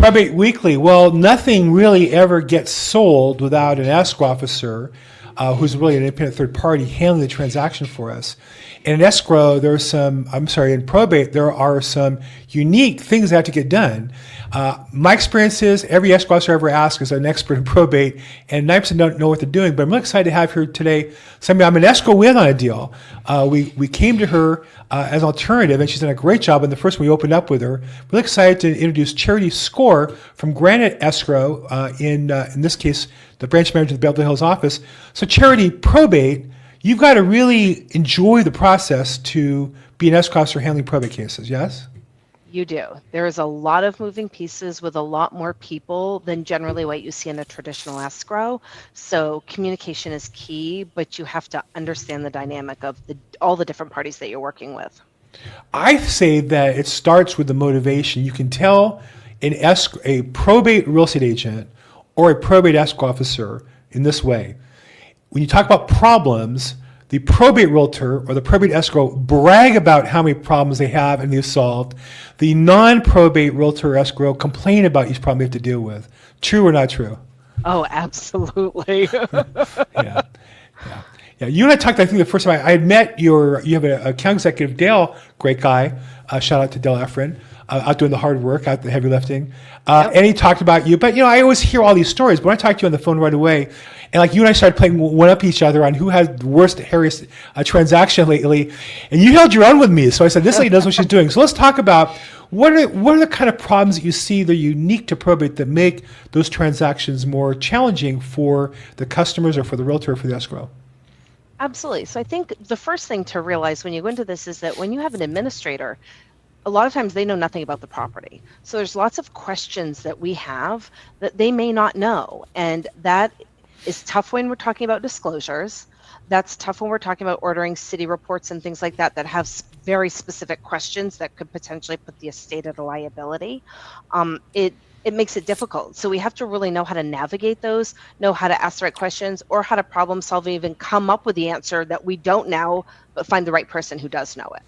Probate Weekly. Well, nothing really ever gets sold without an escrow officer who's really an independent third party handling the transaction for us. And in escrow, in probate, there are some unique things that have to get done. My experience is every escrow officer I ever asked is an expert in probate, and 9% don't know what they're doing. But I'm really excited to have here today somebody I'm an escrow with on a deal. We came to her as an alternative, and she's done a great job. And the first one we opened up with her, really excited to introduce Charity Skore from Granite Escrow, in this case, the branch manager of the Beverly Hills office. So Charity, probate, you've got to really enjoy the process to be an escrow officer handling probate cases, yes? You do. There is a lot of moving pieces with a lot more people than generally what you see in a traditional escrow. So communication is key, but you have to understand the dynamic of all the different parties that you're working with. I say that it starts with the motivation. You can tell a probate real estate agent or a probate escrow officer in this way. When you talk about problems, the probate realtor or the probate escrow brag about how many problems they have and they've solved. The non-probate realtor or escrow complain about each problem they have to deal with. True or not true? Oh, absolutely. Yeah. You and I talked, I think the first time I had met you have an account executive, Dale, great guy. Shout out to Dale Efren, out doing the hard work, out the heavy lifting. Yep. And he talked about you. But, I always hear all these stories. But when I talked to you on the phone right away, and like you and I started playing one up each other on who had the worst, hairiest transaction lately, and you held your own with me. So I said, this lady knows what she's doing. So let's talk about what are the kind of problems that you see that are unique to probate that make those transactions more challenging for the customers or for the realtor or for the escrow? Absolutely. So I think the first thing to realize when you go into this is that when you have an administrator, a lot of times they know nothing about the property. So there's lots of questions that we have that they may not know. And that is tough when we're talking about disclosures. That's tough when we're talking about ordering city reports and things like that have very specific questions that could potentially put the estate at a liability. It makes it difficult. So we have to really know how to navigate those, know how to ask the right questions, or how to problem solve and even come up with the answer that we don't know, but find the right person who does know it.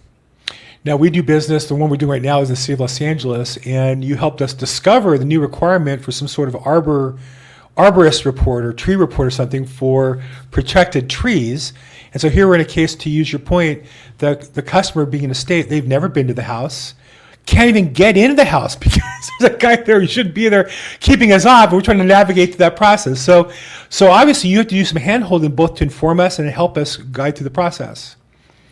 Now, we do business, the one we're doing right now is the City of Los Angeles, and you helped us discover the new requirement for some sort of arborist report or tree report or something for protected trees. And so here we're in a case, to use your point, the customer being in a state, they've never been to the house, can't even get into the house because there's a guy there who shouldn't be there keeping us off. We're trying to navigate through that process. So obviously you have to do some hand-holding both to inform us and help us guide through the process.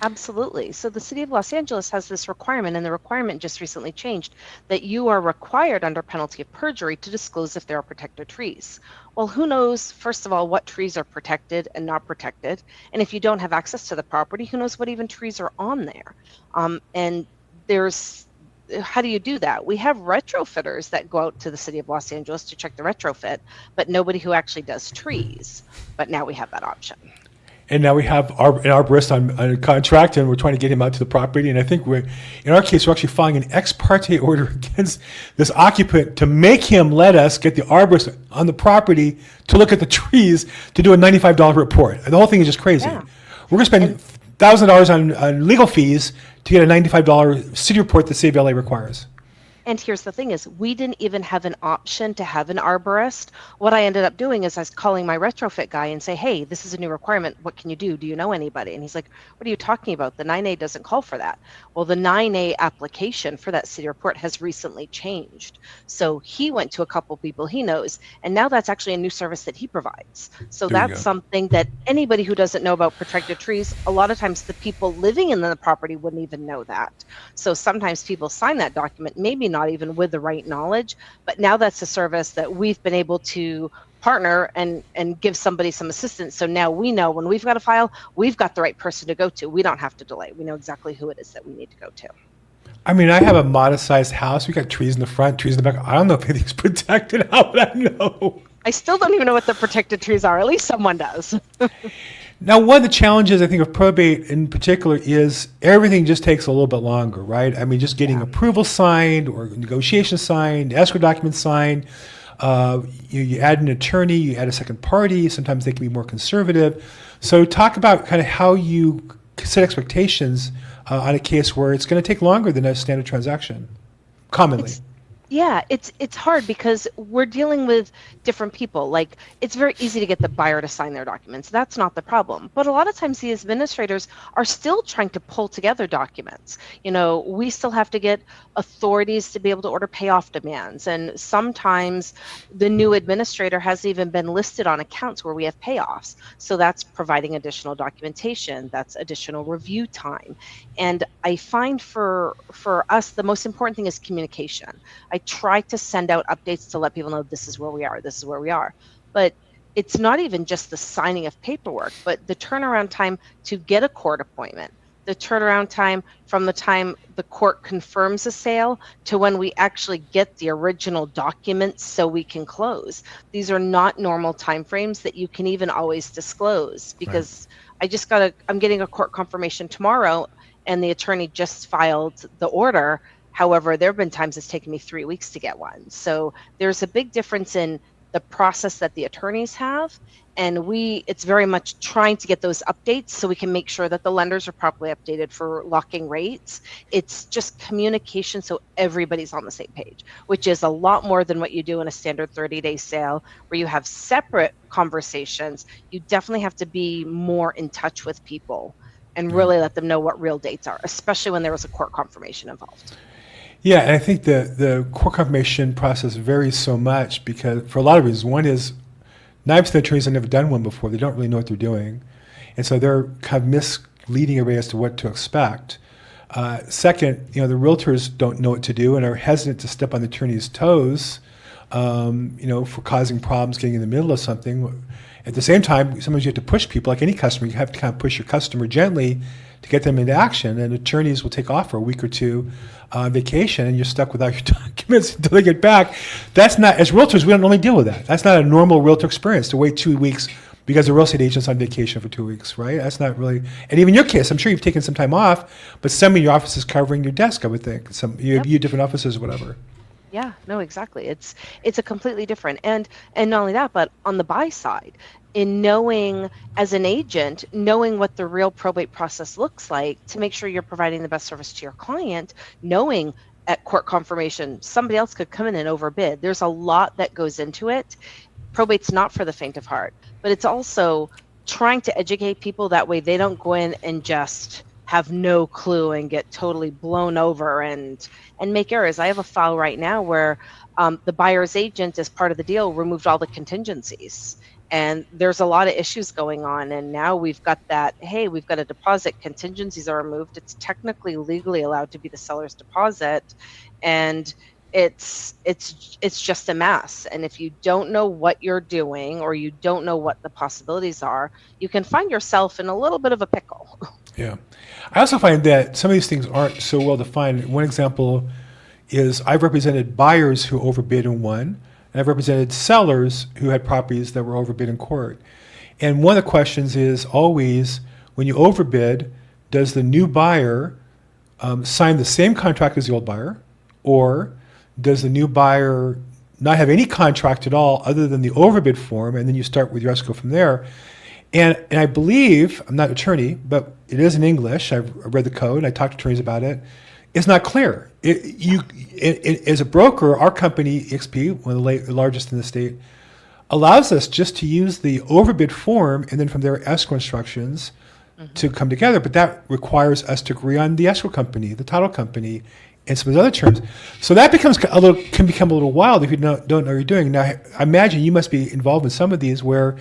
Absolutely. So the City of Los Angeles has this requirement, and the requirement just recently changed, that you are required under penalty of perjury to disclose if there are protected trees. Well, who knows, first of all, what trees are protected and not protected? And if you don't have access to the property, who knows what even trees are on there? How do you do that? We have retrofitters that go out to the City of Los Angeles to check the retrofit, but nobody who actually does trees. But now we have that option. And now we have an arborist on contract, and we're trying to get him out to the property. And I think in our case, we're actually filing an ex parte order against this occupant to make him let us get the arborist on the property to look at the trees to do a $95 report. And the whole thing is just crazy. Yeah. We're going to spend $1,000 on legal fees to get a $95 city report the City of LA requires. And here's the thing is, we didn't even have an option to have an arborist. What I ended up doing is I was calling my retrofit guy and say, hey, this is a new requirement. What can you do? Do you know anybody? And he's like, what are you talking about? The 9A doesn't call for that. Well, the 9A application for that city report has recently changed. So he went to a couple people he knows, and now that's actually a new service that he provides. So that's something that anybody who doesn't know about protected trees, a lot of times the people living in the property wouldn't even know that. So sometimes people sign that document, maybe not even with the right knowledge, but now that's a service that we've been able to partner and give somebody some assistance. So now we know when we've got a file, we've got the right person to go to. We don't have to delay. We know exactly who it is that we need to go to. I mean, I have a modest-sized house. We got trees in the front, trees in the back. I don't know if anything's protected. How would I know? I still don't even know what the protected trees are. At least someone does. Now, one of the challenges, I think, of probate in particular is everything just takes a little bit longer, right? I mean, just getting approval signed or negotiation signed, escrow documents signed. You add an attorney, you add a second party. Sometimes they can be more conservative. So talk about kind of how you set expectations on a case where it's going to take longer than a standard transaction, commonly. Yeah, it's hard because we're dealing with different people. Like, it's very easy to get the buyer to sign their documents. That's not the problem. But a lot of times the administrators are still trying to pull together documents. We still have to get authorities to be able to order payoff demands. And sometimes the new administrator hasn't even been listed on accounts where we have payoffs. So that's providing additional documentation, that's additional review time. And I find for us the most important thing is communication. I try to send out updates to let people know this is where we are, this is where we are. But it's not even just the signing of paperwork, but the turnaround time to get a court appointment, the turnaround time from the time the court confirms a sale to when we actually get the original documents so we can close. These are not normal timeframes that you can even always disclose, because I'm getting a court confirmation tomorrow and the attorney just filed the order. However, there have been times it's taken me 3 weeks to get one. So there's a big difference in the process that the attorneys have. And it's very much trying to get those updates so we can make sure that the lenders are properly updated for locking rates. It's just communication so everybody's on the same page, which is a lot more than what you do in a standard 30-day sale where you have separate conversations. You definitely have to be more in touch with people and really let them know what real dates are, especially when there was a court confirmation involved. Yeah, and I think the court confirmation process varies so much because for a lot of reasons. One is 9% of attorneys have never done one before. They don't really know what they're doing. And so they're kind of misleading everybody as to what to expect. Second, the realtors don't know what to do and are hesitant to step on the attorney's toes, for causing problems getting in the middle of something. At the same time, sometimes you have to push people, like any customer. You have to kind of push your customer gently to get them into action, and attorneys will take off for a week or two on vacation, and you're stuck without your documents until they get back. That's not, as realtors, we don't normally deal with that. That's not a normal realtor experience to wait 2 weeks because the real estate agent's on vacation for 2 weeks, right? That's not really, and even your case, I'm sure you've taken some time off, but some of your office is covering your desk, I would think. You have different offices or whatever. Yeah, no, exactly. It's a completely different, and not only that, but on the buy side, in knowing as an agent, knowing what the real probate process looks like to make sure you're providing the best service to your client, knowing at court confirmation somebody else could come in and overbid. There's a lot that goes into it. Probate's not for the faint of heart, but it's also trying to educate people that way they don't go in and just have no clue and get totally blown over and make errors. I have a file right now where the buyer's agent, as part of the deal, removed all the contingencies. And there's a lot of issues going on. And now we've got that, hey, we've got a deposit, contingencies are removed. It's technically legally allowed to be the seller's deposit. And it's just a mess. And if you don't know what you're doing or you don't know what the possibilities are, you can find yourself in a little bit of a pickle. Yeah. I also find that some of these things aren't so well defined. One example is I've represented buyers who overbid and won, and I've represented sellers who had properties that were overbid in court. And one of the questions is always, when you overbid, does the new buyer sign the same contract as the old buyer, or does the new buyer not have any contract at all other than the overbid form, and then you start with your escrow from there? And I believe, I'm not an attorney, but it is in English. I've read the code, and I talked to attorneys about it. It's not clear. As a broker, our company, EXP, one of the largest in the state, allows us just to use the overbid form and then from there escrow instructions to come together. But that requires us to agree on the escrow company, the title company, and some of the other terms. So that can become a little wild if you don't know what you're doing. Now, I imagine you must be involved in some of these where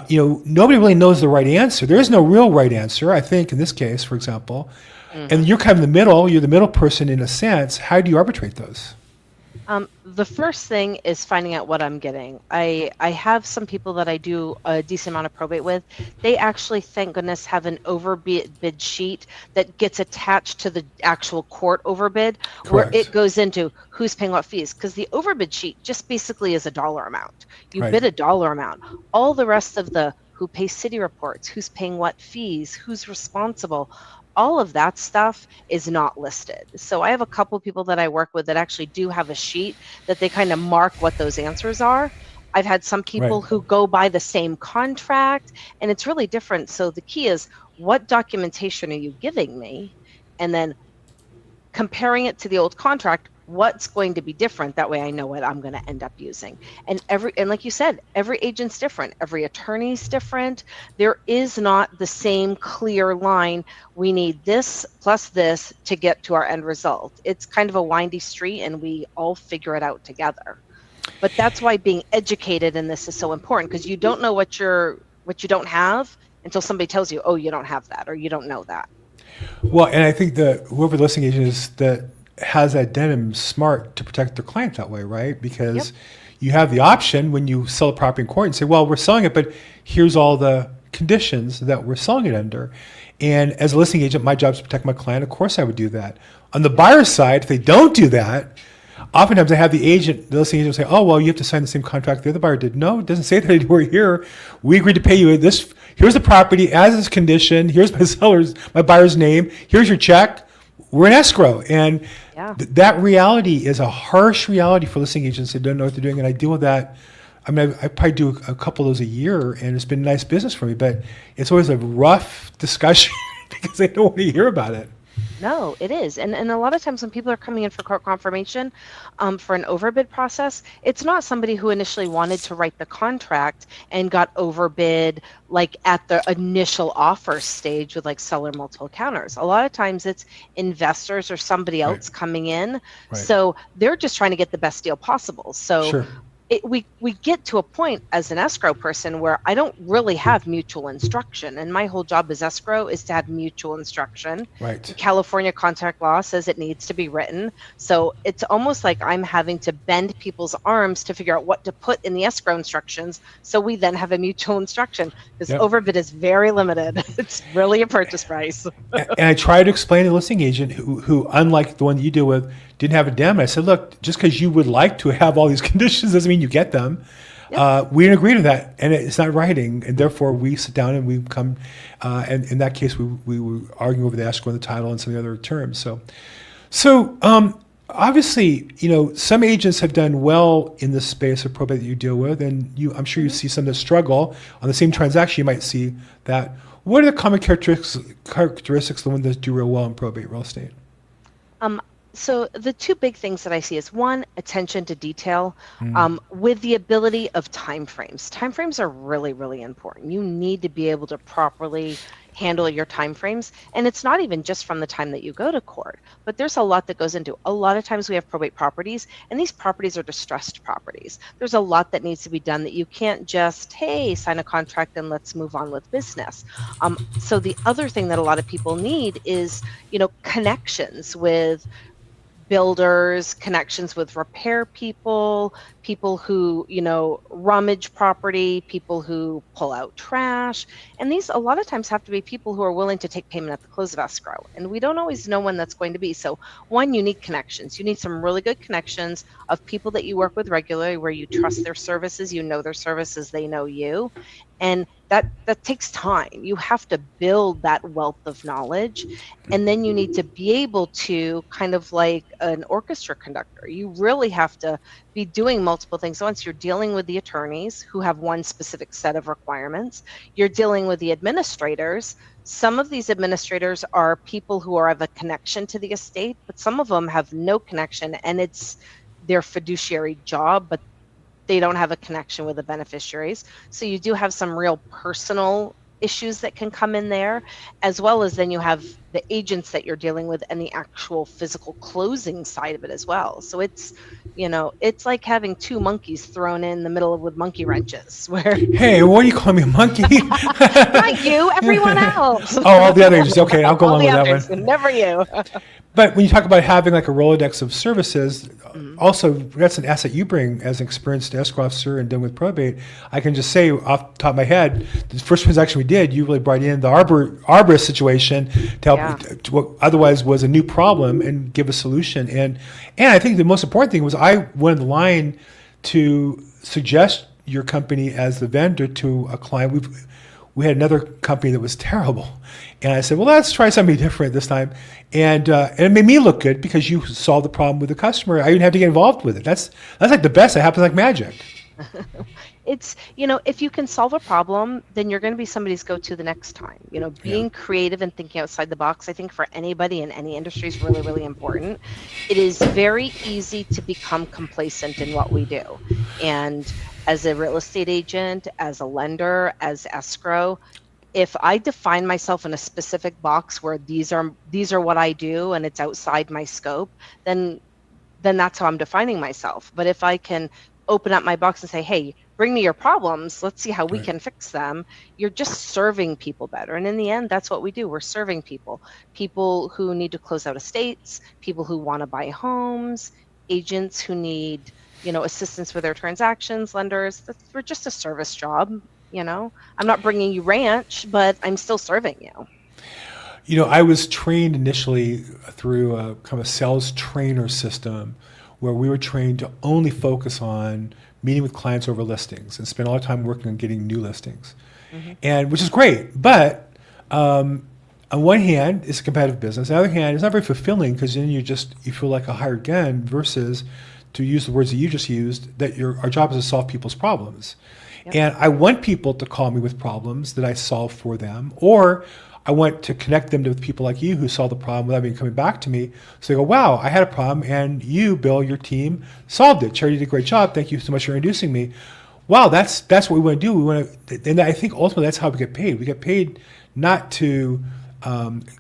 nobody really knows the right answer. There is no real right answer, I think, in this case, for example. And you're kind of in the middle. You're the middle person in a sense. How do you arbitrate those? The first thing is finding out what I'm getting. I have some people that I do a decent amount of probate with. They actually, thank goodness, have an overbid sheet that gets attached to the actual court overbid. Correct. Where it goes into who's paying what fees. Because the overbid sheet just basically is a dollar amount. You bid a dollar amount. All the rest of the who pays city reports, who's paying what fees, who's responsible, all of that stuff is not listed. So I have a couple of people that I work with that actually do have a sheet that they kind of mark what those answers are. I've had some people who go by the same contract, and it's really different. So the key is, what documentation are you giving me? And then comparing it to the old contract, what's going to be different. That way I know what I'm going to end up using. And like you said, every agent's different. Every attorney's different. There is not the same clear line. We need this plus this to get to our end result. It's kind of a windy street, and we all figure it out together. But that's why being educated in this is so important, because you don't know what you don't have until somebody tells you, oh, you don't have that, or you don't know that. Well, and I think whoever the listing agent is that has that denim smart to protect their client that way, right? Because you have the option when you sell a property in court and say, well, we're selling it, but here's all the conditions that we're selling it under. And as a listing agent, my job is to protect my client. Of course I would do that. On the buyer's side, if they don't do that, oftentimes I have the listing agent say, oh, well, you have to sign the same contract the other buyer did. No, it doesn't say that anywhere here. We agreed to pay you this. Here's the property as is conditioned. Here's my buyer's name. Here's your check. We're in escrow. And that reality is a harsh reality for listing agents that don't know what they're doing. And I deal with that. I mean, I probably do a couple of those a year, and it's been nice business for me. But it's always a rough discussion because they don't want to hear about it. No, it is. And a lot of times when people are coming in for court confirmation for an overbid process, it's not somebody who initially wanted to write the contract and got overbid like at the initial offer stage with like seller multiple counters. A lot of times it's investors or somebody else coming in. Right. So they're just trying to get the best deal possible. So we get to a point as an escrow person where I don't really have mutual instruction, and my whole job as escrow is to have mutual instruction. Right. California contract law says it needs to be written, so it's almost like I'm having to bend people's arms to figure out what to put in the escrow instructions, so we then have a mutual instruction, because overbid is very limited. It's really a purchase price. And I try to explain to the listing agent who, unlike the one that you deal with, didn't have a dem. I said, look, just because you would like to have all these conditions doesn't mean you get them. We didn't agree to that, and it's not writing, and therefore we sit down and we come, and in that case we were arguing over the escrow and the title and some of the other terms. So obviously, some agents have done well in the space of probate that you deal with, and I'm sure you see some that struggle on the same transaction. You might see that. What are the common characteristics of the ones that do real well in probate real estate? So the two big things that I see is, one, attention to detail, with the ability of timeframes. Timeframes are really, really important. You need to be able to properly handle your timeframes. And it's not even just from the time that you go to court, but there's a lot that goes into it. A lot of times we have probate properties, and these properties are distressed properties. There's a lot that needs to be done that you can't just, hey, sign a contract and let's move on with business. So the other thing that a lot of people need is, connections with builders, connections with repair people, people who, rummage property, people who pull out trash. And these a lot of times have to be people who are willing to take payment at the close of escrow. And we don't always know when that's going to be. So one, you need connections. You need some really good connections of people that you work with regularly, where you trust their services, you know their services, they know you. And that takes time. You have to build that wealth of knowledge. And then you need to be able to, kind of like an orchestra conductor, you really have to be doing multiple things. Once you're dealing with the attorneys who have one specific set of requirements, you're dealing with the administrators. Some of these administrators are people who are of a connection to the estate, but some of them have no connection, and it's their fiduciary job, but they don't have a connection with the beneficiaries. So you do have some real personal issues that can come in there, as well as then you have the agents that you're dealing with and the actual physical closing side of it as well. So it's, it's like having two monkeys thrown in the middle with monkey wrenches. Where hey, what do you call me, a monkey? Not you, everyone else. Oh, all the other agents. Okay, I'll go along with that one. Never you. But when you talk about having like a Rolodex of services, also that's an asset you bring as an experienced escrow officer and dealing with probate. I can just say off the top of my head, the first transaction we did, you really brought in the arborist situation to help to what otherwise was a new problem and give a solution. And I think the most important thing was I went in the line to suggest your company as the vendor to a client. We had another company that was terrible. And I said, well, let's try something different this time. And it made me look good because you solved the problem with the customer. I didn't have to get involved with it. That's like the best. It happens like magic. It's, if you can solve a problem, then you're going to be somebody's go-to the next time. Yeah. Being creative and thinking outside the box, I think for anybody in any industry is really, really important. It is very easy to become complacent in what we do. And as a real estate agent, as a lender, as escrow, if I define myself in a specific box where these are what I do and it's outside my scope, then that's how I'm defining myself. But if I can open up my box and say, hey, bring me your problems, let's see how we Right. can fix them, you're just serving people better. And in the end, that's what we do. We're serving people who need to close out estates, people who want to buy homes, agents who need, assistance with their transactions, lenders. We're just a service job. I'm not bringing you ranch, but I'm still serving you. I was trained initially through a kind of a sales trainer system where we were trained to only focus on meeting with clients over listings and spend all our time working on getting new listings, and which is great. But on one hand, it's a competitive business. On the other hand, it's not very fulfilling because then you feel like a hired gun versus, to use the words that you just used, that our job is to solve people's problems. Yep. And I want people to call me with problems that I solve for them, or I want to connect them with people like you who solve the problem without even coming back to me. So they go, wow, I had a problem and you, Bill, your team solved it. Charity did a great job. Thank you so much for introducing me. Wow, that's what we want to do. We want to, and I think ultimately that's how we get paid. We get paid not to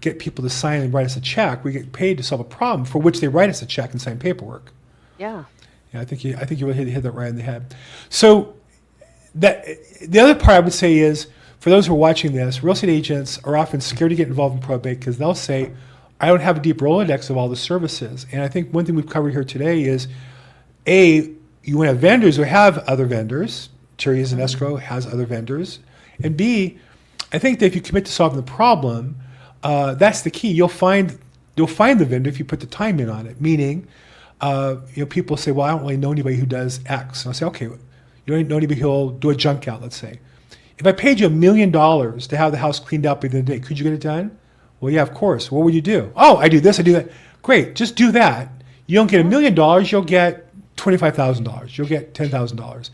get people to sign and write us a check. We get paid to solve a problem for which they write us a check and sign paperwork. Yeah. Yeah, I think you really hit that right in the head. So the other part I would say is, for those who are watching this, real estate agents are often scared to get involved in probate because they'll say, I don't have a deep Rolodex of all the services. And I think one thing we've covered here today is, A, you want to have vendors who have other vendors. Terry is an escrow, has other vendors. And B, I think that if you commit to solving the problem, that's the key. You'll find the vendor if you put the time in on it. Meaning, people say, well, I don't really know anybody who does X. And I'll say, okay, you don't know anybody who'll do a junk out, let's say. If I paid you $1 million to have the house cleaned up within a day, could you get it done? Well, yeah, of course. What would you do? Oh, I do this, I do that. Great, just do that. You don't get $1 million, you'll get $25,000. You'll get $10,000.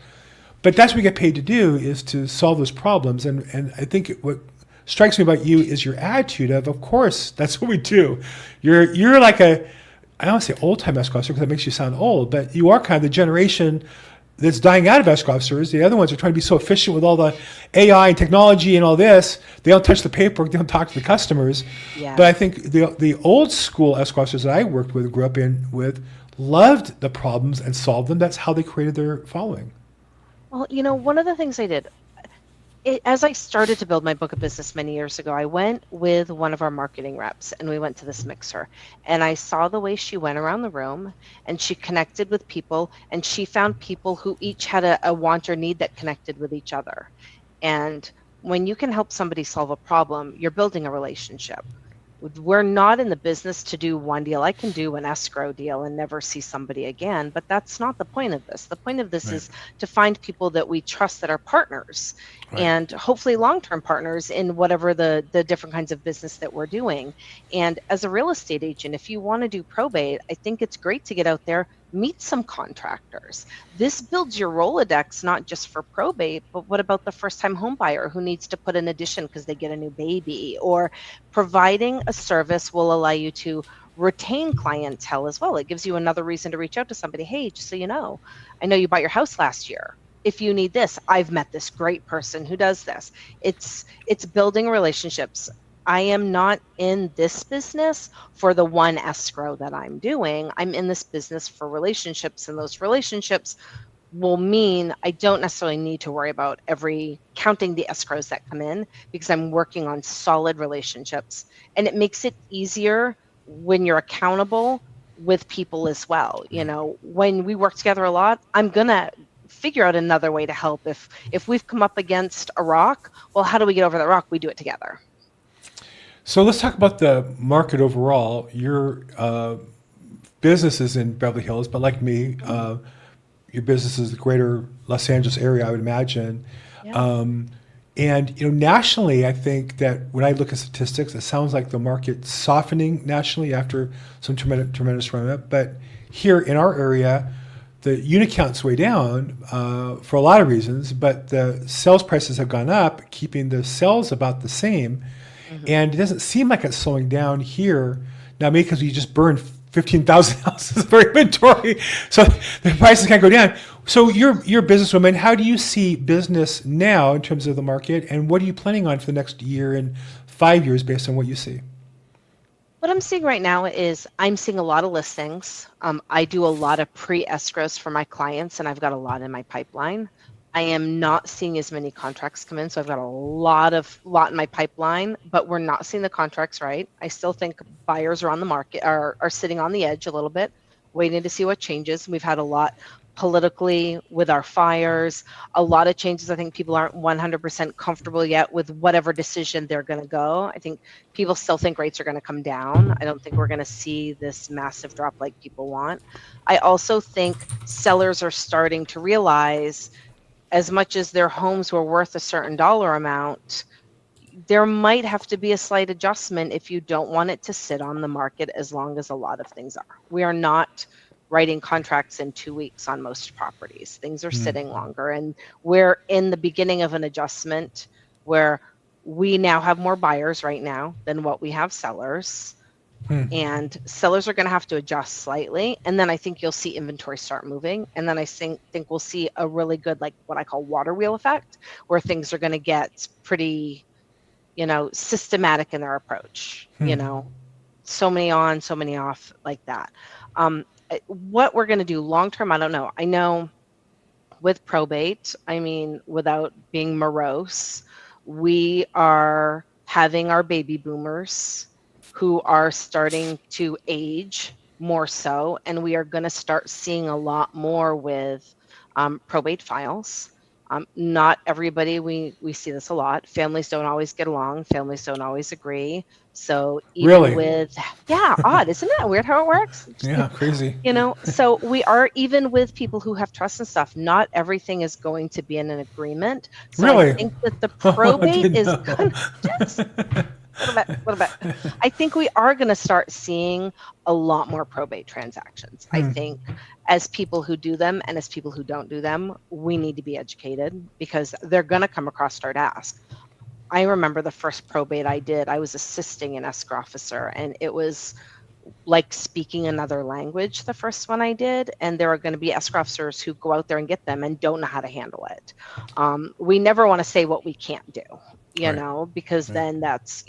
But that's what we get paid to do, is to solve those problems. And I think what strikes me about you is your attitude of course, that's what we do. You're like I don't want to say old-time escrow officer because that makes you sound old, but you are kind of the generation that's dying out of escrow officers. The other ones are trying to be so efficient with all the AI and technology and all this. They don't touch the paperwork. They don't talk to the customers. Yeah. But I think the old school escrow officers that I worked with, grew up with, loved the problems and solved them. That's how they created their following. Well, one of the things I did, as I started to build my book of business many years ago, I went with one of our marketing reps and we went to this mixer, and I saw the way she went around the room and she connected with people, and she found people who each had a want or need that connected with each other. And when you can help somebody solve a problem, you're building a relationship. We're not in the business to do one deal. I can do an escrow deal and never see somebody again, but that's not the point of this. The point of this Right. is to find people that we trust that are partners, Right. and hopefully long-term partners in whatever the different kinds of business that we're doing. And as a real estate agent, if you want to do probate, I think it's great to get out there, meet some contractors. This builds your Rolodex, not just for probate, but what about the first-time home buyer who needs to put an addition because they get a new baby? Or providing a service will allow you to retain clientele as well. It gives you another reason to reach out to somebody. Hey, just so you know, I know you bought your house last year. If you need this, I've met this great person who does this. It's building relationships. I am not in this business for the one escrow that I'm doing. I'm in this business for relationships, and those relationships will mean I don't necessarily need to worry about counting the escrows that come in, because I'm working on solid relationships. And it makes it easier when you're accountable with people as well. When we work together a lot, I'm gonna figure out another way to help. If we've come up against a rock, well, how do we get over that rock? We do it together. So let's talk about the market overall. Your business is in Beverly Hills, but like me, your business is the greater Los Angeles area, I would imagine. Yeah. And nationally, I think that when I look at statistics, it sounds like the market's softening nationally after some tremendous run up. But here in our area, the unit count's way down for a lot of reasons, but the sales prices have gone up, keeping the sales about the same. And it doesn't seem like it's slowing down here. Now, maybe because we just burned 15,000 ounces of our inventory, so the prices can't go down. So you're a businesswoman. How do you see business now in terms of the market, and what are you planning on for the next year and 5 years based on what you see? What I'm seeing right now is I'm seeing a lot of listings. I do a lot of pre-escrows for my clients, and I've got a lot in my pipeline. I am not seeing as many contracts come in, so I've got a lot in my pipeline, but we're not seeing the contracts right. I still think buyers are on the market, are sitting on the edge a little bit, waiting to see what changes. We've had a lot politically with our fires, a lot of changes. I think people aren't 100% comfortable yet with whatever decision they're going to go. I think people still think rates are going to come down. I don't think we're going to see this massive drop like people want. I also think sellers are starting to realize, as much as their homes were worth a certain dollar amount, there might have to be a slight adjustment if you don't want it to sit on the market as long as a lot of things are. We are not writing contracts in 2 weeks on most properties. Things are sitting longer, and we're in the beginning of an adjustment where we now have more buyers right now than what we have sellers. And sellers are going to have to adjust slightly, and then I think you'll see inventory start moving, and then I think we'll see a really good, like what I call water wheel effect, where things are going to get pretty, systematic in their approach. So many on, so many off, like that. What we're going to do long term, I don't know. I know with probate, without being morose, we are having our baby boomers who are starting to age more so, and we are going to start seeing a lot more with probate files. Not everybody, we see this a lot. Families don't always get along. Families don't always agree. So even with, odd, isn't that weird how it works? Yeah, crazy. So we are, even with people who have trust and stuff, not everything is going to be in an agreement. So Really? I think that the probate is going to just... A little bit. I think we are going to start seeing a lot more probate transactions. I think as people who do them and as people who don't do them, we need to be educated, because they're going to come across our desk. I remember the first probate I did, I was assisting an escrow officer, and it was like speaking another language, the first one I did, and there are going to be escrow officers who go out there and get them and don't know how to handle it. We never want to say what we can't do, because then that's,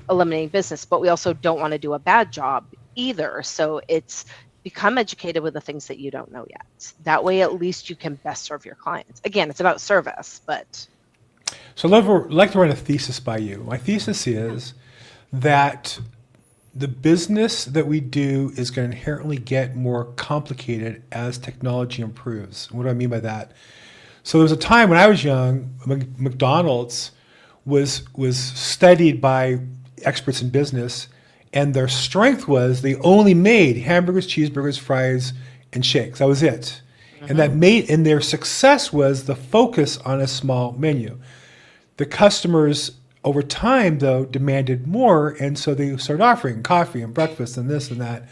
eliminating business, but we also don't want to do a bad job either. So it's become educated with the things that you don't know yet. That way, at least you can best serve your clients. Again, it's about service, but. So I'd like to run a thesis by you. My thesis is that the business that we do is going to inherently get more complicated as technology improves. What do I mean by that? So there was a time when I was young, McDonald's was studied by experts in business, and their strength was they only made hamburgers, cheeseburgers, fries, and shakes. That was it. And their success was the focus on a small menu. The customers over time, though, demanded more, and so they started offering coffee and breakfast and this and that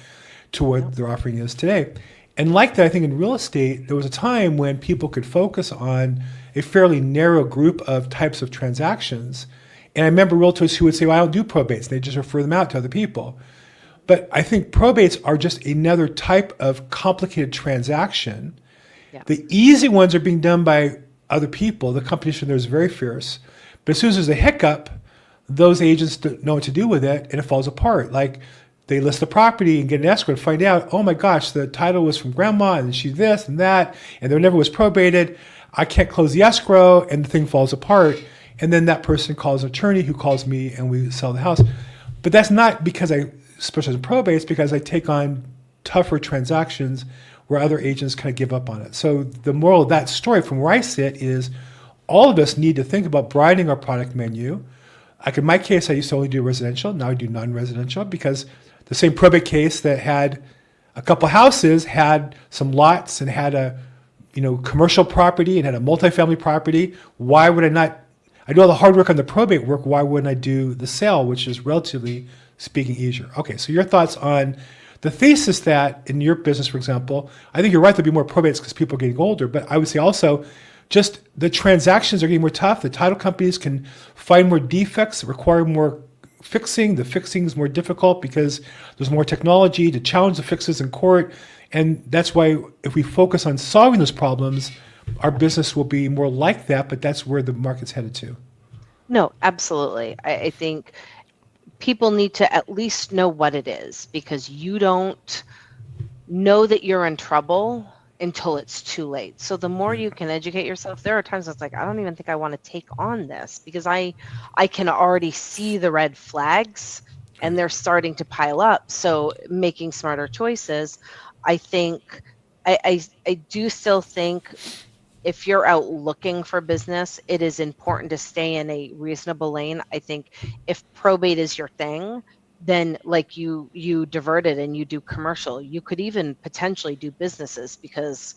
to what their offering is today. And like that, I think in real estate, there was a time when people could focus on a fairly narrow group of types of transactions. And I remember realtors who would say, well, I don't do probates. They just refer them out to other people. But I think probates are just another type of complicated transaction. Yeah. The easy ones are being done by other people. The competition there is very fierce. But as soon as there's a hiccup, those agents don't know what to do with it, and it falls apart. Like they list the property and get an escrow and find out, oh my gosh, the title was from grandma and she's this and that, and there never was probated. I can't close the escrow, and the thing falls apart. And then that person calls an attorney who calls me, and we sell the house. But that's not because I specialize in probate. It's because I take on tougher transactions where other agents kind of give up on it. So the moral of that story from where I sit is all of us need to think about broadening our product menu. Like in my case, I used to only do residential. Now I do non-residential, because the same probate case that had a couple houses had some lots and had a commercial property and had a multifamily property. Why would I not? I do all the hard work on the probate work. Why wouldn't I do the sale, which is relatively speaking easier? Okay, so your thoughts on the thesis that in your business, for example, I think you're right, there'll be more probates because people are getting older, but I would say also just the transactions are getting more tough. The title companies can find more defects, require more fixing. The fixing is more difficult because there's more technology to challenge the fixes in court. And that's why if we focus on solving those problems, our business will be more like that, but that's where the market's headed to. No, absolutely. I think people need to at least know what it is, because you don't know that you're in trouble until it's too late. So the more you can educate yourself, there are times it's like, I don't even think I want to take on this because I can already see the red flags and they're starting to pile up. So making smarter choices, I think, I do still think if you're out looking for business, it is important to stay in a reasonable lane. I think if probate is your thing, then like you divert it and you do commercial. You could even potentially do businesses, because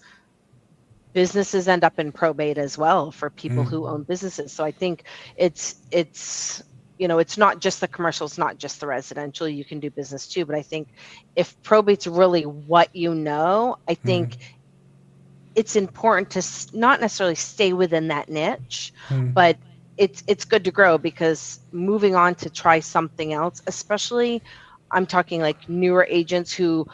businesses end up in probate as well for people who own businesses. So I think it's it's not just the commercial, it's not just the residential. You can do business too. But I think if probate's really what you know, I think it's important to not necessarily stay within that niche, but it's good to grow, because moving on to try something else, especially I'm talking like newer agents who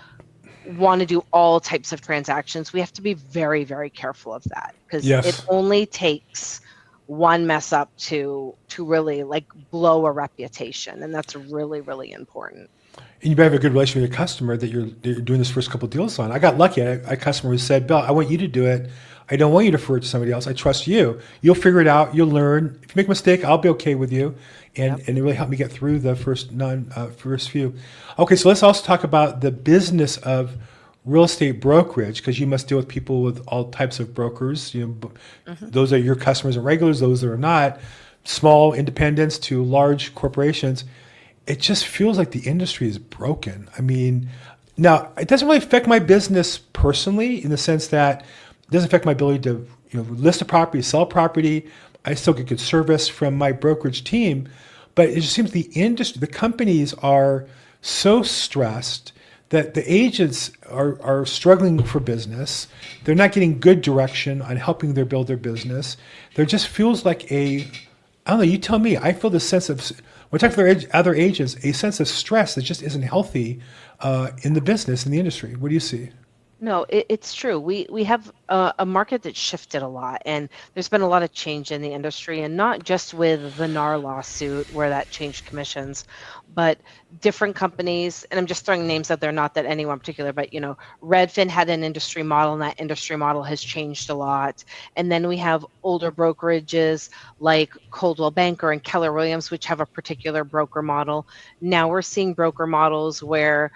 want to do all types of transactions, we have to be very, very careful of that, because it only takes one mess up to really like blow a reputation, and that's really, really important. And you better have a good relationship with your customer that you're doing this first couple of deals on. I got lucky. A customer who said, Bill, I want you to do it. I don't want you to refer it to somebody else. I trust you. You'll figure it out. You'll learn. If you make a mistake, I'll be okay with you. And it really helped me get through the first few. Okay, so let's also talk about the business of real estate brokerage, because you must deal with people with all types of brokers. Those are your customers and regulars, those that are not, small independents to large corporations. It just feels like the industry is broken. I mean, now it doesn't really affect my business personally in the sense that it doesn't affect my ability to list a property, sell a property. I still get good service from my brokerage team, but it just seems the industry, the companies are so stressed that the agents are struggling for business. They're not getting good direction on helping them build their business. There just feels like I don't know, you tell me, I feel this sense of, when I talk to other agents, a sense of stress that just isn't healthy in the business, in the industry. What do you see? No, it's true. We have a market that's shifted a lot, and there's been a lot of change in the industry, and not just with the NAR lawsuit where that changed commissions, but different companies, and I'm just throwing names out there, not that anyone particular, but Redfin had an industry model, and that industry model has changed a lot. And then we have older brokerages like Coldwell Banker and Keller Williams, which have a particular broker model. Now we're seeing broker models where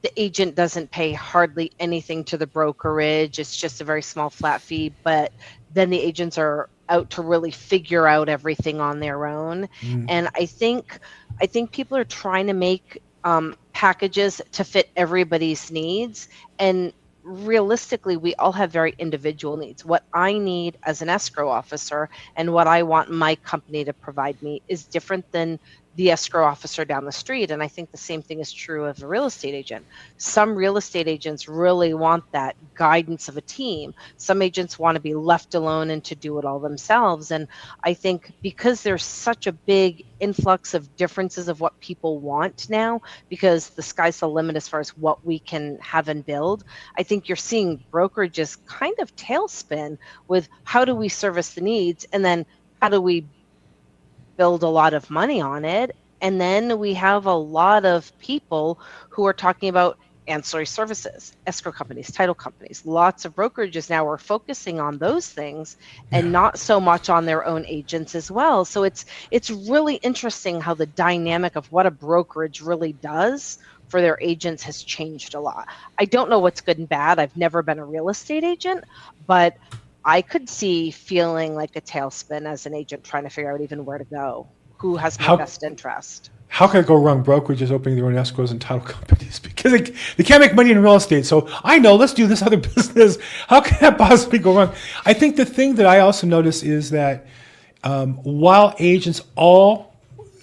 the agent doesn't pay hardly anything to the brokerage. It's just a very small flat fee, but then the agents are out to really figure out everything on their own. And I think people are trying to make packages to fit everybody's needs. And realistically, we all have very individual needs. What I need as an escrow officer and what I want my company to provide me is different than the escrow officer down the street. And I think the same thing is true of a real estate agent. Some real estate agents really want that guidance of a team. Some agents want to be left alone and to do it all themselves. And I think because there's such a big influx of differences of what people want now, because the sky's the limit as far as what we can have and build, I think you're seeing brokerages kind of tailspin with how do we service the needs, and then how do we build a lot of money on it. And then we have a lot of people who are talking about ancillary services, escrow companies, title companies. Lots of brokerages now are focusing on those things and not so much on their own agents as well. So it's really interesting how the dynamic of what a brokerage really does for their agents has changed a lot. I don't know what's good and bad. I've never been a real estate agent, but I could see feeling like a tailspin as an agent trying to figure out even where to go, who has my best interest. How can it go wrong? Brokerages opening their own escrows and title companies because they can't make money in real estate. So I know, let's do this other business. How can that possibly go wrong? I think the thing that I also notice is that while agents all,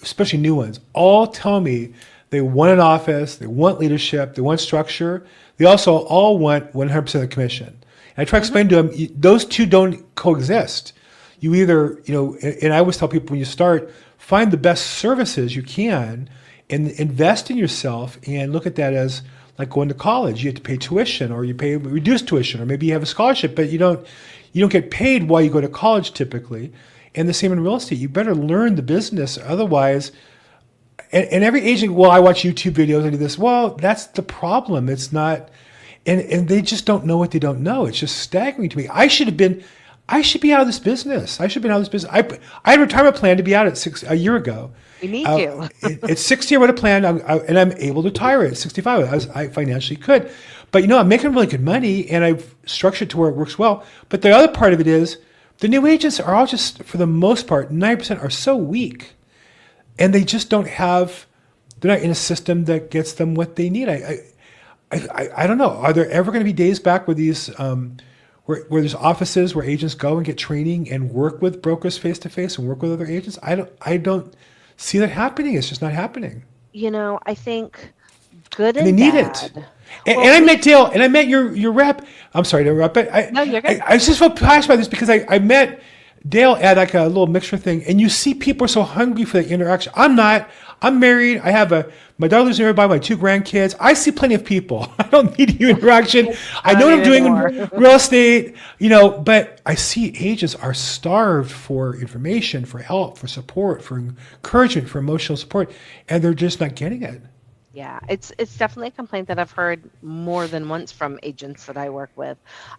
especially new ones, all tell me They want an office. They want leadership. They want structure. They also all want 100% of the commission. And I try to explain to them, those two don't coexist. You either, and I always tell people when you start, find the best services you can and invest in yourself and look at that as like going to college. You have to pay tuition, or you pay reduced tuition, or maybe you have a scholarship, but you don't get paid while you go to college typically. And the same in real estate. You better learn the business. Otherwise, and every agent, well, I watch YouTube videos, I do this. Well, that's the problem. It's not, and they just don't know what they don't know. It's just staggering to me. I should be out of this business. I had a retirement plan to be out at a year ago. We need you. At 60, I wrote a plan, and I'm able to retire at 65. I financially could. But, I'm making really good money, and I've structured it to where it works well. But the other part of it is the new agents are all just, for the most part, 90% are so weak. And they just they're not in a system that gets them what they need. I don't know. Are there ever going to be days back where these, where there's offices where agents go and get training and work with brokers face to face and work with other agents? I don't see that happening. It's just not happening. I think good and they need bad. it. And I met Dale, and I met your rep. I'm sorry to interrupt, but No, you're good. I was just so passionate about this because I met Dale at like a little mixture thing, and you see people are so hungry for that interaction. I'm not. I'm married. I have my daughter lives nearby, my 2 grandkids. I see plenty of people. I don't need new interaction. I know what I'm doing in real estate, but I see agents are starved for information, for help, for support, for encouragement, for emotional support, and they're just not getting it. Yeah, it's definitely a complaint that I've heard more than once from agents that I work with.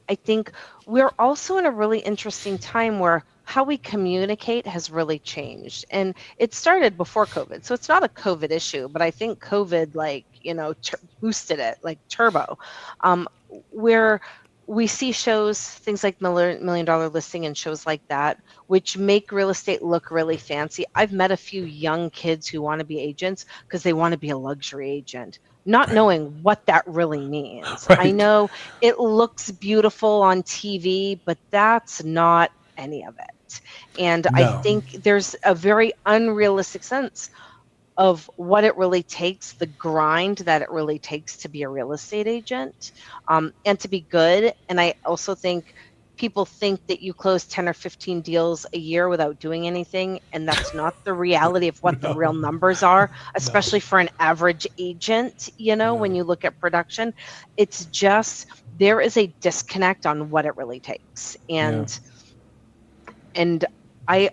I think we're also in a really interesting time where how we communicate has really changed. And it started before COVID. So it's not a COVID issue, but I think COVID boosted it like turbo. Where we see shows, things like Million Dollar Listing and shows like that, which make real estate look really fancy. I've met a few young kids who want to be agents because they want to be a luxury agent, not knowing what that really means. Right. I know it looks beautiful on TV, but that's not any of it. And No. I think there's a very unrealistic sense of what it really takes, the grind that it really takes to be a real estate agent, and to be good. And I also think people think that you close 10 or 15 deals a year without doing anything, and that's not the reality of what the real numbers are, especially for an average agent, when you look at production. It's just, there is a disconnect on what it really takes. And I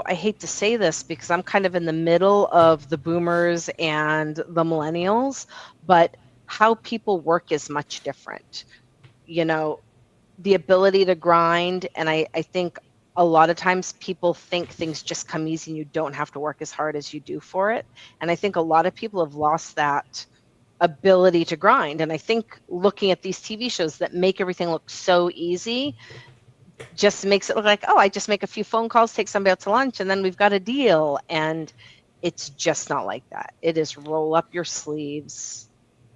hate to say this because I'm kind of in the middle of the boomers and the millennials, but how people work is much different. The ability to grind, and I think a lot of times people think things just come easy and you don't have to work as hard as you do for it. And I think a lot of people have lost that ability to grind. And I think looking at these TV shows that make everything look so easy just makes it look like, oh, I just make a few phone calls, take somebody out to lunch, and then we've got a deal. And it's just not like that. It is roll up your sleeves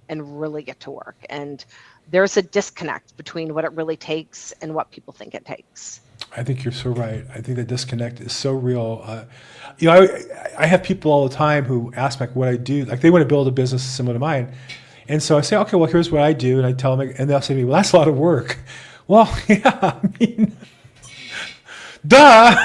and really get to work. And there's a disconnect between what it really takes and what people think it takes. I think you're so right. I think the disconnect is so real. I have people all the time who ask me what I do. Like they want to build a business similar to mine. And so I say, okay, well, here's what I do. And I tell them, and they'll say to me, well, that's a lot of work. Well, yeah, duh.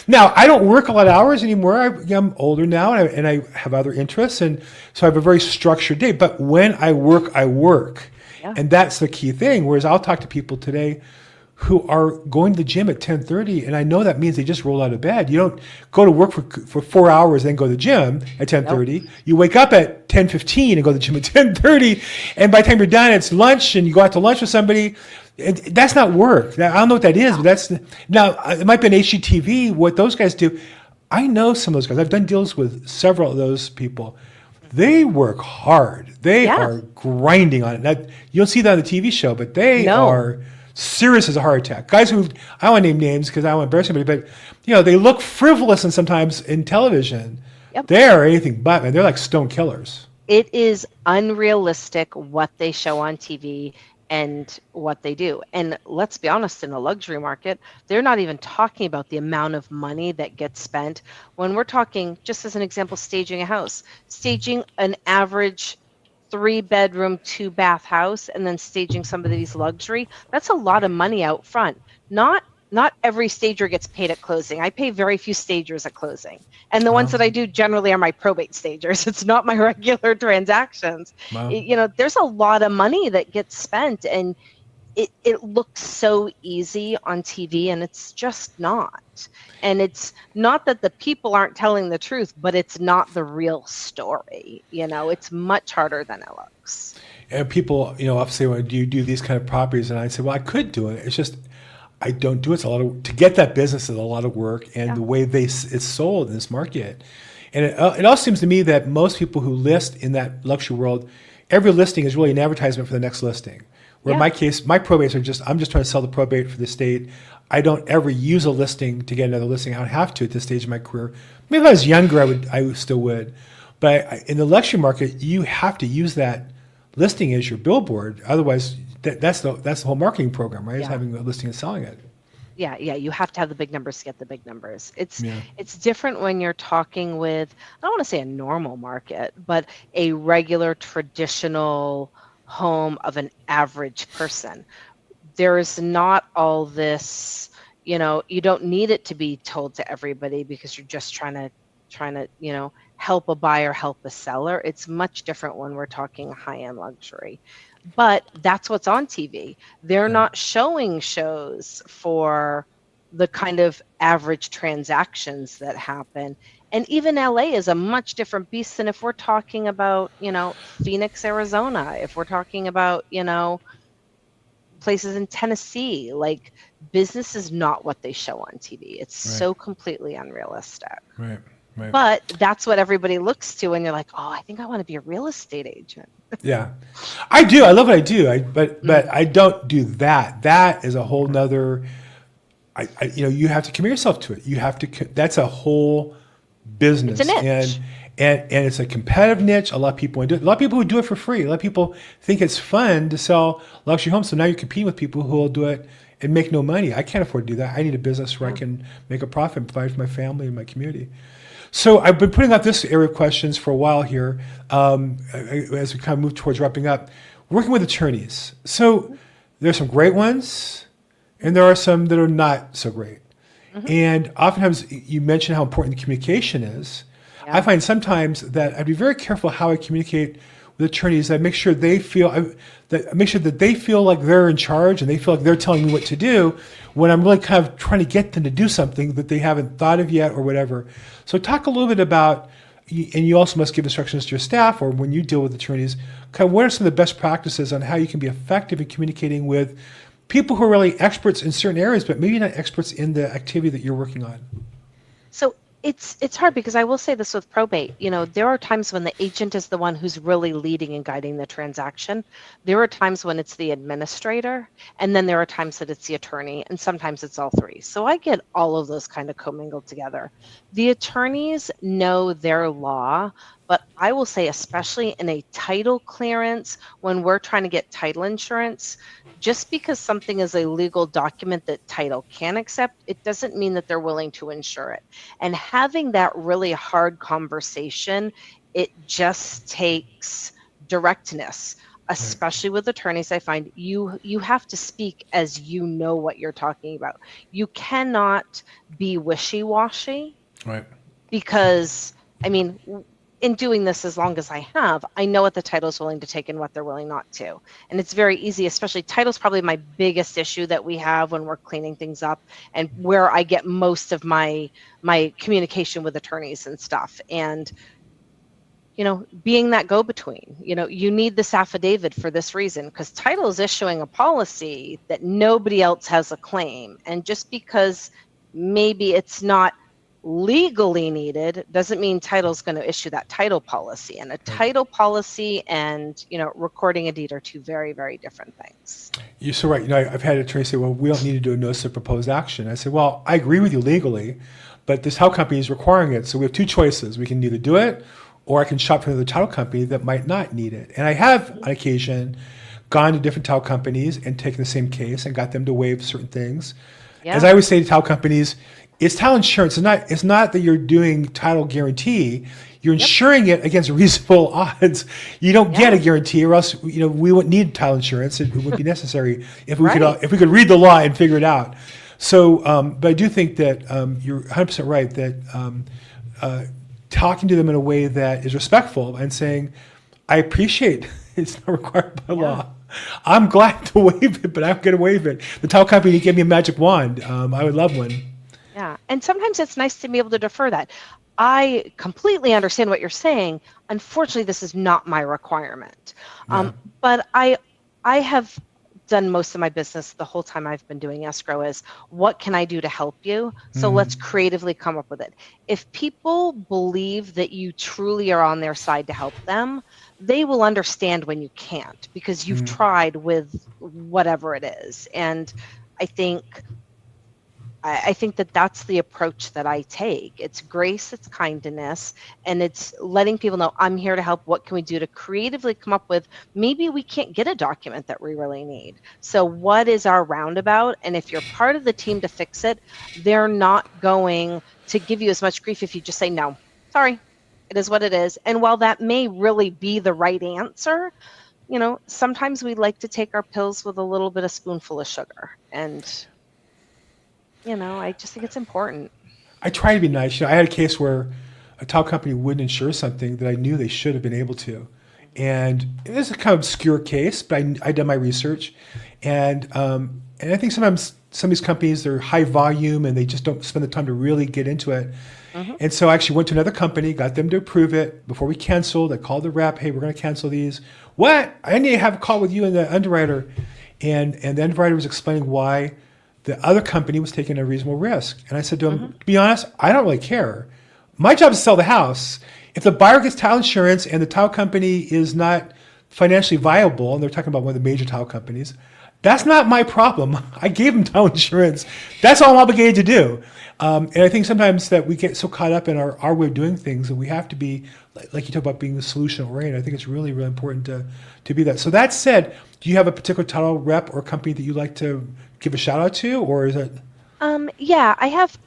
Now, I don't work a lot of hours anymore. I'm older now, and I have other interests. And so I have a very structured day. But when I work, I work. Yeah. And that's the key thing. Whereas I'll talk to people today who are going to the gym at 10:30, and I know that means they just roll out of bed. You don't go to work for 4 hours, then go to the gym at 10:30. Nope. You wake up at 10:15 and go to the gym at 10:30, and by the time you're done, it's lunch, and you go out to lunch with somebody. That's not work. I don't know what that is, but that's now it might be an HGTV. What those guys do, I know some of those guys. I've done deals with several of those people. They work hard. They are grinding on it. Now, you don't see that on the TV show, but they are serious as a heart attack. Guys who, I don't want to name names because I don't want to embarrass anybody, but they look frivolous and sometimes in television. Yep. They're anything but, man. They're like stone killers. It is unrealistic what they show on TV. and what they do. And let's be honest, in the luxury market, they're not even talking about the amount of money that gets spent when we're talking, just as an example, staging a house, staging an average 3-bedroom, 2-bath house, and then staging some of these luxury. That's a lot of money out front. Not every stager gets paid at closing. I pay very few stagers at closing. And the ones that I do generally are my probate stagers. It's not my regular transactions. Wow. There's a lot of money that gets spent, and it looks so easy on TV, and it's just not. And it's not that the people aren't telling the truth, but it's not the real story. It's much harder than it looks. And people, often say, well, do you do these kind of properties? And I say, well, I could do it. It's just, I don't do it. It's a lot of, to get that business is a lot of work, and the way it's sold in this market. And it also seems to me that most people who list in that luxury world, every listing is really an advertisement for the next listing. Where in my case, my probates are I'm just trying to sell the probate for the estate. I don't ever use a listing to get another listing. I don't have to at this stage of my career. Maybe if I was younger, I still would. But in the luxury market, you have to use that listing as your billboard. Otherwise, that's the whole marketing program, right? Is having a listing and selling it. Yeah, you have to have the big numbers to get the big numbers. It's different when you're talking with, I don't want to say a normal market, but a regular traditional home of an average person. There is not all this, you don't need it to be told to everybody because you're just trying to help a buyer, help a seller. It's much different when we're talking high-end luxury. But that's what's on TV. They're not showing shows for the kind of average transactions that happen. And even LA is a much different beast than if we're talking about, Phoenix, Arizona, if we're talking about, places in Tennessee. Like, business is not what they show on TV. It's so completely unrealistic. Right. But that's what everybody looks to, and you're like, oh, I think I want to be a real estate agent. Yeah, I do. I love what I do. But I don't do that. That is a whole nother. You have to commit yourself to it. You have to. That's a whole business. It's a niche. And it's a competitive niche. A lot of people do it. A lot of people who do it for free. A lot of people think it's fun to sell luxury homes. So now you're competing with people who will do it and make no money. I can't afford to do that. I need a business where I can make a profit and provide for my family and my community. So I've been putting out this area of questions for a while here as we kind of move towards wrapping up. Working with attorneys. So there's some great ones, and there are some that are not so great. And oftentimes you mention how important the communication is. Yeah. I find sometimes that I'd be very careful how I communicate with attorneys. I make sure that they feel like they're in charge and they feel like they're telling me what to do, when I'm really kind of trying to get them to do something that they haven't thought of yet or whatever. So talk a little bit about, and you also must give instructions to your staff or when you deal with attorneys, kind of what are some of the best practices on how you can be effective in communicating with people who are really experts in certain areas, but maybe not experts in the activity that you're working on? So it's hard, because I will say this with probate. There are times when the agent is the one who's really leading and guiding the transaction. There are times when it's the administrator, and then there are times that it's the attorney, and sometimes it's all three. So I get all of those kind of commingled together. The attorneys know their law, but I will say, especially in a title clearance, when we're trying to get title insurance, just because something is a legal document that title can accept, it doesn't mean that they're willing to insure it. And having that really hard conversation, it just takes directness, especially with attorneys. I find you have to speak as you know what you're talking about. You cannot be wishy-washy. Right. Because, in doing this as long as I have, I know what the title is willing to take and what they're willing not to. And it's very easy, especially title's probably my biggest issue that we have when we're cleaning things up, and where I get most of my communication with attorneys and stuff. And, being that go-between, you need this affidavit for this reason, because title is issuing a policy that nobody else has a claim. And just because maybe it's not legally needed doesn't mean title's going to issue that title policy. And a title policy and recording a deed are two very, very different things. You're so right. I've had attorneys say, well, we don't need to do a notice of proposed action. I say, well, I agree with you legally, but this title company is requiring it. So we have two choices. We can either do it, or I can shop for the title company that might not need it. And I have on occasion gone to different title companies and taken the same case and got them to waive certain things. Yeah. As I always say to title companies, it's title insurance. It's not that you're doing title guarantee. You're insuring it against reasonable odds. You don't get a guarantee, or else we wouldn't need title insurance. It would be necessary if we could read the law and figure it out. So, but I do think that you're 100% right that talking to them in a way that is respectful and saying, "I appreciate it's not required by law. I'm glad to waive it, but I'm going to waive it. The title company gave me a magic wand. I would love one." Yeah, and sometimes it's nice to be able to defer that. I completely understand what you're saying. Unfortunately, this is not my requirement. But I have done most of my business the whole time I've been doing escrow is, what can I do to help you? So let's creatively come up with it. If people believe that you truly are on their side to help them, they will understand when you can't, because you've tried with whatever it is. And I think that that's the approach that I take. It's grace, it's kindness, and it's letting people know I'm here to help. What can we do to creatively come up with, maybe we can't get a document that we really need. So what is our roundabout? And if you're part of the team to fix it, they're not going to give you as much grief if you just say, no, sorry, it is what it is. And while that may really be the right answer, sometimes we like to take our pills with a little bit of spoonful of sugar. And I just think it's important. I try to be nice. I had a case where a title company wouldn't insure something that I knew they should have been able to. And it was a kind of obscure case, but I did my research. And I think sometimes some of these companies, they're high volume and they just don't spend the time to really get into it. And so I actually went to another company, got them to approve it. Before we canceled, I called the rep, hey, we're going to cancel these. What? I need to have a call with you and the underwriter. And the underwriter was explaining why the other company was taking a reasonable risk. And I said to him, to be honest, I don't really care. My job is to sell the house. If the buyer gets title insurance and the title company is not financially viable, and they're talking about one of the major title companies, that's not my problem. I gave them title insurance. That's all I'm obligated to do. And I think sometimes that we get so caught up in our way of doing things that we have to be, like you talk about being the solution oriented. I think it's really, really important to be that. So that said, do you have a particular title rep or company that you like to give a shout out to, or is it? Yeah, I have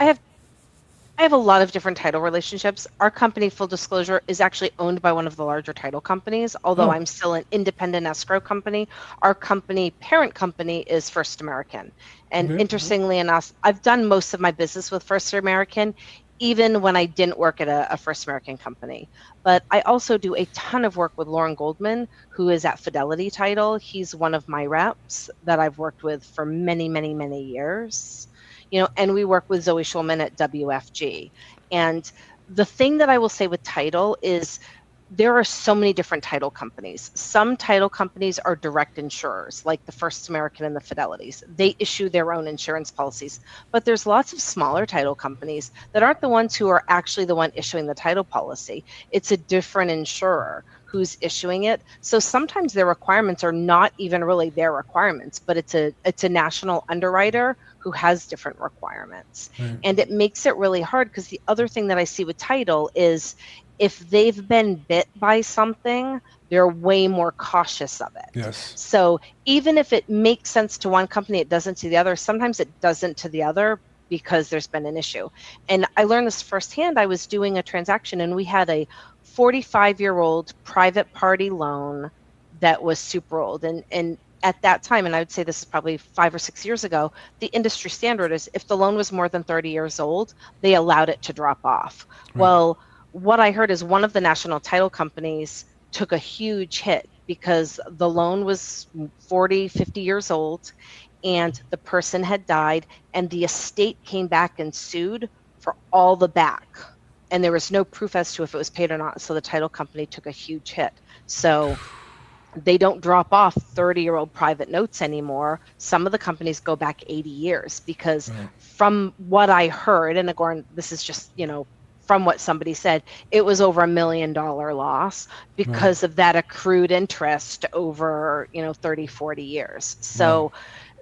a lot of different title relationships. Our company, full disclosure, is actually owned by one of the larger title companies, although I'm still an independent escrow company. Our parent company is First American. And interestingly enough, I've done most of my business with First American, even when I didn't work at a First American company. But I also do a ton of work with Lauren Goldman, who is at Fidelity Title. He's one of my reps that I've worked with for many, many, many years. And we work with Zoe Schulman at WFG. And the thing that I will say with title is there are so many different title companies. Some title companies are direct insurers, like the First American and the Fidelities. They issue their own insurance policies. But there's lots of smaller title companies that aren't the ones who are actually the one issuing the title policy. It's a different insurer who's issuing it. So sometimes their requirements are not even really their requirements, but it's a national underwriter who has different requirements. Right. And it makes it really hard, because the other thing that I see with title is if they've been bit by something, they're way more cautious of it. Yes. So even if it makes sense to one company, it doesn't to the other. Sometimes it doesn't to the other because there's been an issue. And I learned this firsthand. I was doing a transaction and we had a 45-year-old private party loan that was super old. And at that time, and I would say this is probably 5 or 6 years ago, the industry standard is if the loan was more than 30 years old, they allowed it to drop off. Right. Well, what I heard is one of the national title companies took a huge hit because the loan was 40, 50 years old and the person had died, and the estate came back and sued for all the back. And there was no proof as to if it was paid or not. So the title company took a huge hit. So they don't drop off 30-year-old private notes anymore. Some of the companies go back 80 years because from what I heard, and again, this is just, from what somebody said, it was over $1 million loss because of that accrued interest over, 30, 40 years. So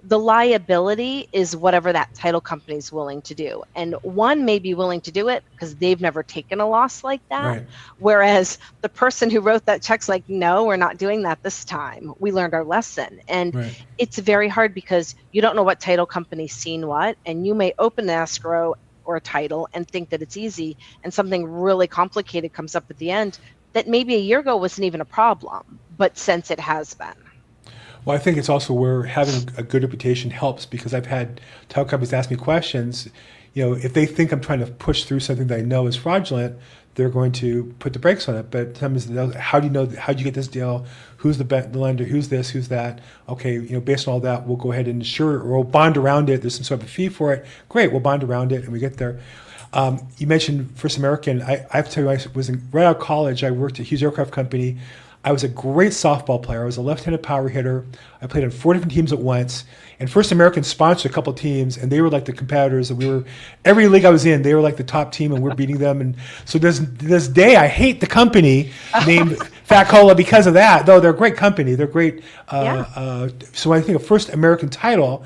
The liability is whatever that title company is willing to do. And one may be willing to do it because they've never taken a loss like that. Right. Whereas the person who wrote that check's like, no, we're not doing that this time. We learned our lesson. And Right. it's very hard because you don't know what title company's seen what. And you may open an escrow or a title and think that it's easy, and something really complicated comes up at the end that maybe a year ago wasn't even a problem, but since it has been. Well, I think it's also where having a good reputation helps, because I've had title companies ask me questions. If they think I'm trying to push through something that I know is fraudulent, they're going to put the brakes on it. But sometimes, how do you know? How do you get this deal? Who's the lender? Who's this? Who's that? Okay, based on all that, we'll go ahead and insure it, or we'll bond around it. There's some sort of a fee for it. Great, we'll bond around it, and we get there. You mentioned First American. I have to tell you, I was right out of college. I worked at Hughes Aircraft Company. I was a great softball player. I was a left-handed power hitter. I played on 4 different teams at once. And First American sponsored a couple teams, and they were like the competitors. And every league I was in, they were like the top team, and we're beating them. And so this day, I hate the company named Fat Cola because of that. Though they're a great company, they're great. So I think a First American title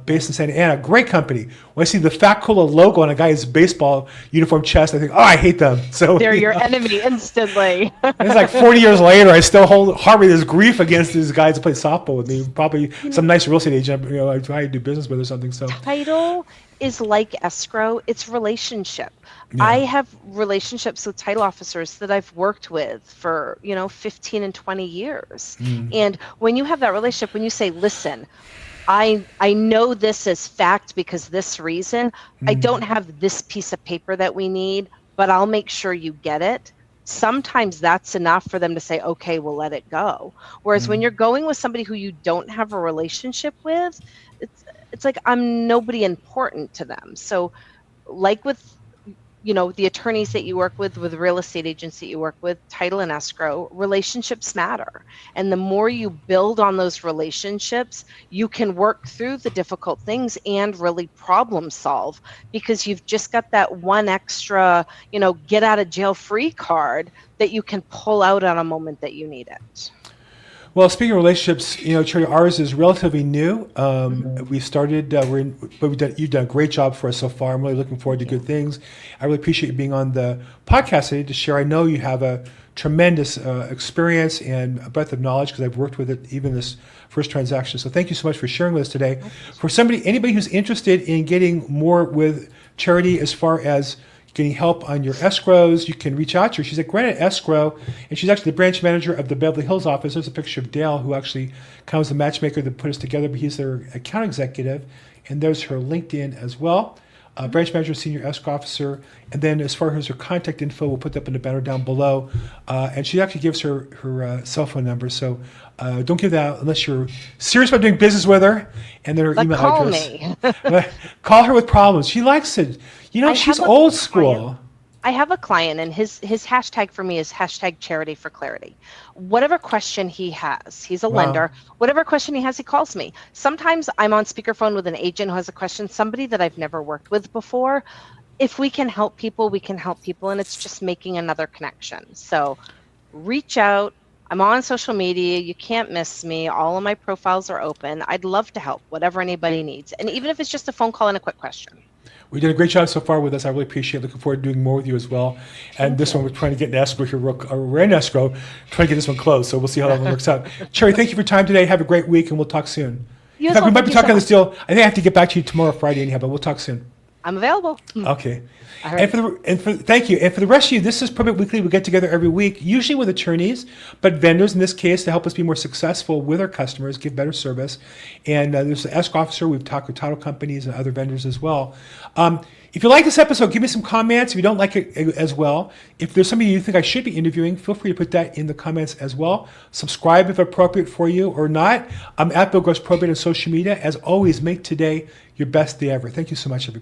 based in Santa Ana, great company. When I see the Fat Cola logo on a guy's baseball uniform chest, I think, oh, I hate them. So they're your enemy instantly. It's like 40 years later, I still harbor this grief against these guys that play softball with me. Probably some nice real estate agent, I try to do business with or something. So title is like escrow. It's relationship. Yeah. I have relationships with title officers that I've worked with for 15 and 20 years. And when you have that relationship, when you say, listen, I know this is fact because this reason, I don't have this piece of paper that we need, but I'll make sure you get it. Sometimes that's enough for them to say, okay, we'll let it go. Whereas when you're going with somebody who you don't have a relationship with, it's like I'm nobody important to them. So like with the attorneys that you work with real estate agents that you work with, title and escrow, relationships matter. And the more you build on those relationships, you can work through the difficult things and really problem solve, because you've just got that one extra, get out of jail free card that you can pull out on a moment that you need it. Well, speaking of relationships, Charity, ours is relatively new. We started, you've done a great job for us so far. I'm really looking forward to good things. I really appreciate you being on the podcast today to share. I know you have a tremendous experience and a breadth of knowledge, because I've worked with it even this first transaction. So thank you so much for sharing with us today. For anybody who's interested in getting more with Charity as far as getting help on your escrows, you can reach out to her. She's at Granite Escrow, and she's actually the branch manager of the Beverly Hills office. There's a picture of Dale, who actually was the matchmaker that put us together, but he's their account executive. And there's her LinkedIn as well. Branch manager, senior escrow officer. And then as far as her contact info, we'll put that in the banner down below. And she actually gives her cell phone number. So don't give that out unless you're serious about doing business with her. And then her email address. Call her with problems. She likes it. She's old school. I have a client, and his hashtag for me is hashtag charity for clarity. Whatever question he has, he's a lender. Whatever question he has, he calls me. Sometimes I'm on speakerphone with an agent who has a question, somebody that I've never worked with before. If we can help people, we can help people, and it's just making another connection. So reach out. I'm on social media. You can't miss me. All of my profiles are open. I'd love to help, whatever anybody needs. And even if it's just a phone call and a quick question. We did a great job so far with us. I really appreciate it. Looking forward to doing more with you as well. And this one, we're trying to get an escrow here. We're in escrow, trying to get this one closed. So we'll see how that one works out. Cherry, thank you for your time today. Have a great week, and we'll talk soon. In fact, we might be talking on this deal. I think I have to get back to you tomorrow, Friday, anyhow, but we'll talk soon. I'm available. Okay. All right. Thank you. And for the rest of you, this is Probate Weekly. We get together every week, usually with attorneys, but vendors in this case, to help us be more successful with our customers, give better service. And there's the escrow officer. We've talked with title companies and other vendors as well. If you like this episode, give me some comments. If you don't like it as well, if there's somebody you think I should be interviewing, feel free to put that in the comments as well. Subscribe if appropriate for you or not. I'm at Bill Gross Probate on social media. As always, make today your best day ever. Thank you so much, everybody.